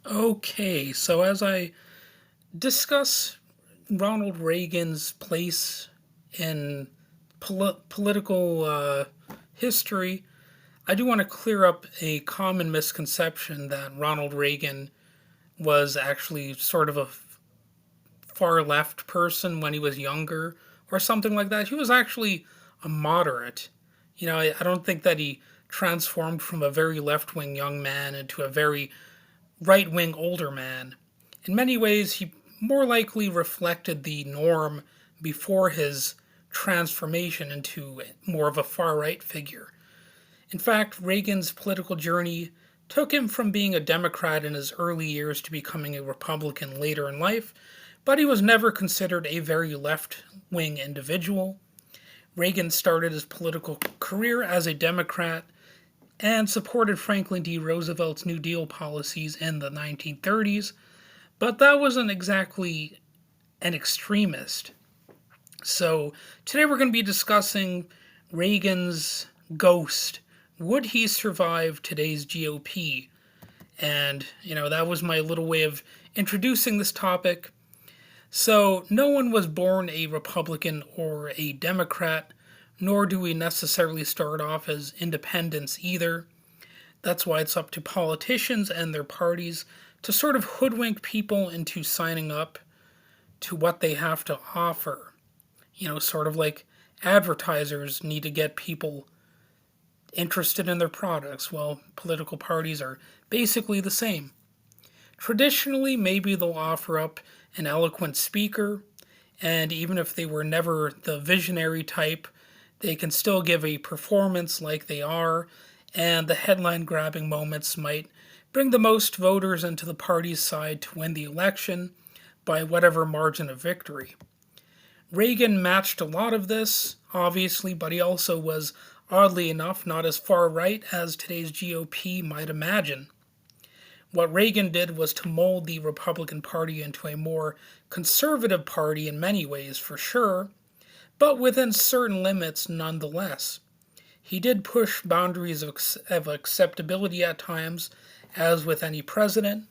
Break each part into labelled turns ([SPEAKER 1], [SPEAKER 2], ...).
[SPEAKER 1] Okay, so as I discuss Ronald Reagan's place in political history, I do want to clear up a common misconception that Ronald Reagan was actually sort of a far left person when he was younger or something like that. He was actually a moderate. I don't think that he transformed from a very left wing young man into a very right wing older man. In many ways, he more likely reflected the norm before his transformation into more of a far right figure. In fact, Reagan's political journey took him from being a Democrat in his early years to becoming a Republican later in life, but he was never considered a very left wing individual. Reagan started his political career as a Democrat and supported Franklin D. Roosevelt's New Deal policies in the 1930s, but that wasn't exactly an extremist. So today we're going to be discussing Reagan's ghost. Would he survive today's GOP? And, that was my little way of introducing this topic. So, no one was born a Republican or a Democrat, nor do we necessarily start off as independents either. That's why it's up to politicians and their parties to sort of hoodwink people into signing up to what they have to offer. Sort of like advertisers need to get people interested in their products. Well, political parties are basically the same. Traditionally, maybe they'll offer up an eloquent speaker, and even if they were never the visionary type, they can still give a performance like they are, and the headline grabbing moments might bring the most voters into the party's side to win the election by whatever margin of victory. Reagan matched a lot of this, obviously, but he also was, oddly enough, not as far right as today's GOP might imagine. What Reagan did was to mold the Republican Party into a more conservative party in many ways, for sure, but within certain limits nonetheless. He did push boundaries of acceptability at times, as with any president,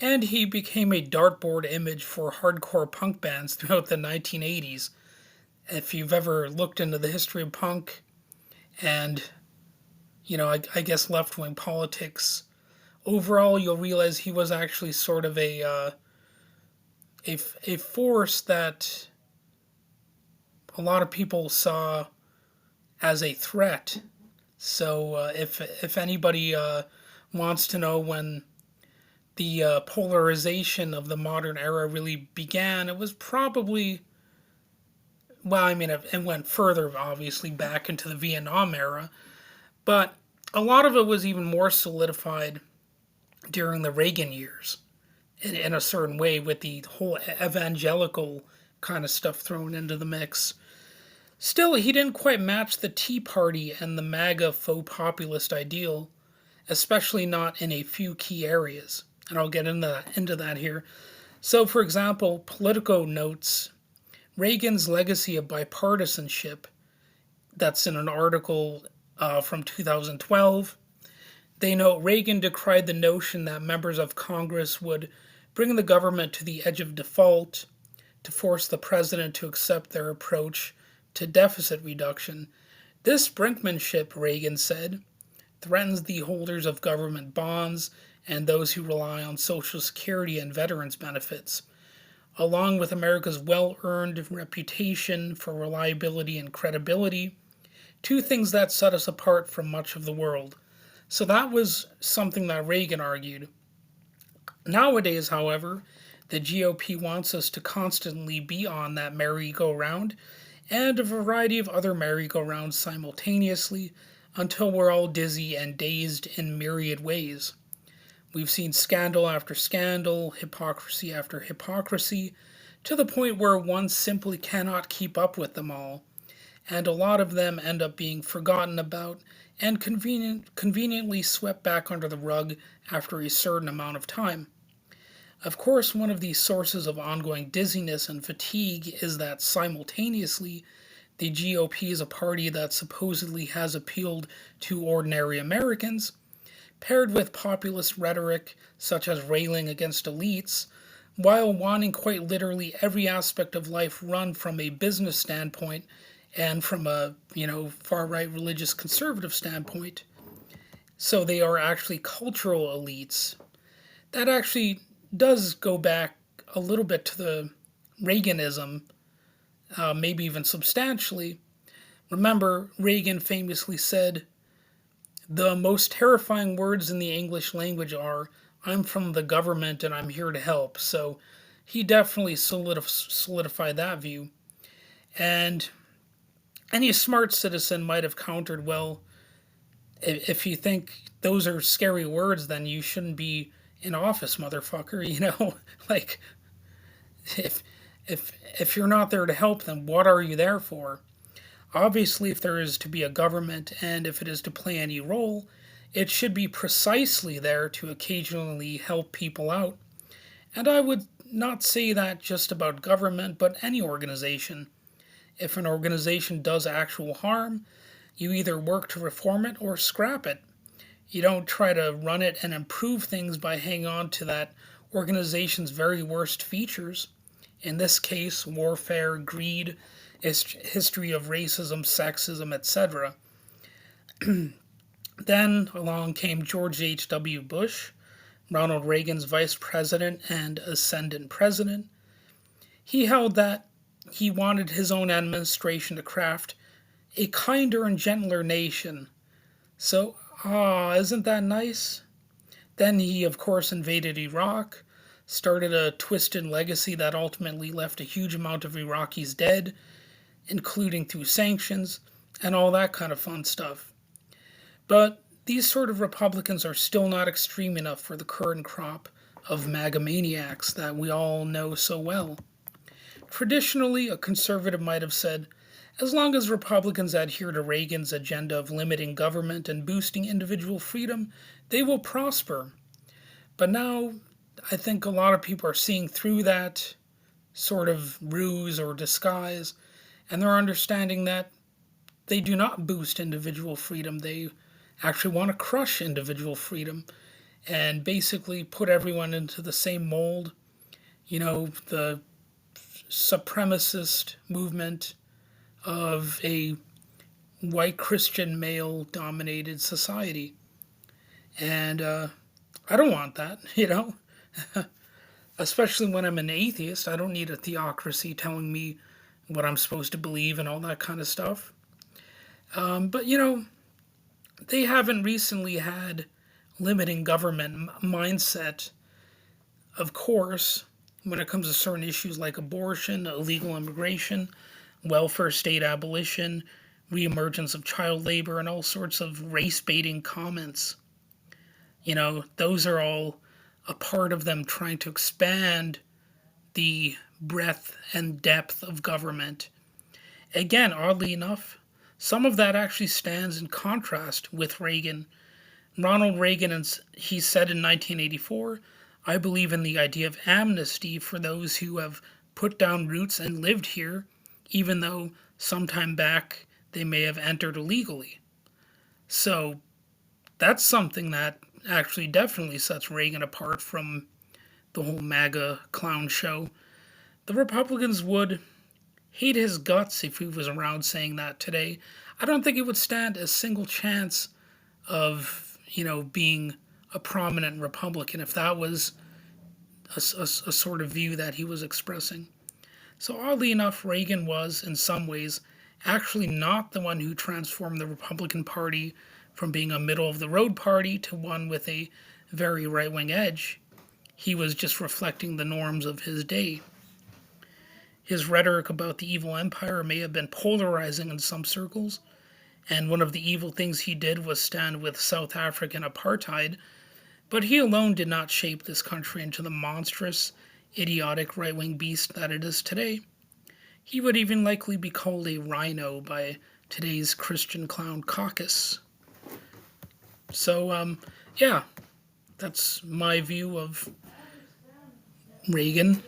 [SPEAKER 1] and he became a dartboard image for hardcore punk bands throughout the 1980s. If you've ever looked into the history of punk and, I guess left wing politics, overall you'll realize he was actually sort of a force that a lot of people saw as a threat. So if anybody wants to know when the polarization of the modern era really began, it was probably, well, I mean, it went further, obviously, back into the Vietnam era, but a lot of it was even more solidified during the Reagan years in a certain way, with the whole evangelical kind of stuff thrown into the mix. Still, he didn't quite match the Tea Party and the MAGA faux populist ideal, especially not in a few key areas. And I'll get into that here. So, for example, Politico notes Reagan's legacy of bipartisanship, that's in an article from 2012. They note Reagan decried the notion that members of Congress would bring the government to the edge of default to force the president to accept their approach to deficit reduction. This brinkmanship, Reagan said, threatens the holders of government bonds and those who rely on Social Security and veterans benefits, along with America's well earned reputation for reliability and credibility, two things that set us apart from much of the world. So that was something that Reagan argued. Nowadays, however, the GOP wants us to constantly be on that merry-go-round and a variety of other merry-go-rounds simultaneously until we're all dizzy and dazed in myriad ways. We've seen scandal after scandal, hypocrisy after hypocrisy, to the point where one simply cannot keep up with them all, and a lot of them end up being forgotten about and conveniently swept back under the rug after a certain amount of time. Of course, one of the sources of ongoing dizziness and fatigue is that simultaneously, the GOP is a party that supposedly has appealed to ordinary Americans, paired with populist rhetoric such as railing against elites, while wanting quite literally every aspect of life run from a business standpoint and from a, far right religious conservative standpoint. So they are actually cultural elites. That actually does go back a little bit to the Reaganism, maybe even substantially. Remember, Reagan famously said, "The most terrifying words in the English language are, 'I'm from the government and I'm here to help.'" So he definitely solidified that view. And any smart citizen might have countered, well, if you think those are scary words, then you shouldn't be in office, motherfucker. Like if if you're not there to help them, what are you there for? Obviously, if there is to be a government and if it is to play any role, it should be precisely there to occasionally help people out. And I would not say that just about government, but any organization. If an organization does actual harm, you either work to reform it or scrap it. You don't try to run it and improve things by hanging on to that organization's very worst features. In this case, warfare, greed, history of racism, sexism, etc. Then along came George H.W. Bush, Ronald Reagan's vice president and ascendant president. He held that he wanted his own administration to craft a kinder and gentler nation. So, isn't that nice? Then he, of course, invaded Iraq, started a twisted legacy that ultimately left a huge amount of Iraqis dead, including through sanctions, and all that kind of fun stuff. But these sort of Republicans are still not extreme enough for the current crop of MAGA maniacs that we all know so well. Traditionally, a conservative might have said, as long as Republicans adhere to Reagan's agenda of limiting government and boosting individual freedom, they will prosper. But now, I think a lot of people are seeing through that sort of ruse or disguise, and they're understanding that they do not boost individual freedom. They actually want to crush individual freedom and basically put everyone into the same mold. The supremacist movement of a white Christian male dominated society. And I don't want that, Especially when I'm an atheist. I don't need a theocracy telling me what I'm supposed to believe and all that kind of stuff. But, they haven't recently had limiting government mindset, of course, when it comes to certain issues like abortion, illegal immigration, welfare state abolition, reemergence of child labor, and all sorts of race baiting comments. Those are all a part of them trying to expand the breadth and depth of government. Again, oddly enough, some of that actually stands in contrast with Reagan. Ronald Reagan, he said in 1984, "I believe in the idea of amnesty for those who have put down roots and lived here, even though sometime back they may have entered illegally." So that's something that actually definitely sets Reagan apart from the whole MAGA clown show. The Republicans would hate his guts if he was around saying that today. I don't think it would stand a single chance of, being a prominent Republican if that was a sort of view that he was expressing. So oddly enough, Reagan was, in some ways, actually not the one who transformed the Republican Party from being a middle-of-the-road party to one with a very right-wing edge. He was just reflecting the norms of his day. His rhetoric about the evil empire may have been polarizing in some circles, and one of the evil things he did was stand with South African apartheid, but he alone did not shape this country into the monstrous, idiotic right-wing beast that it is today. He would even likely be called a rhino by today's Christian clown caucus. So, yeah, that's my view of Reagan.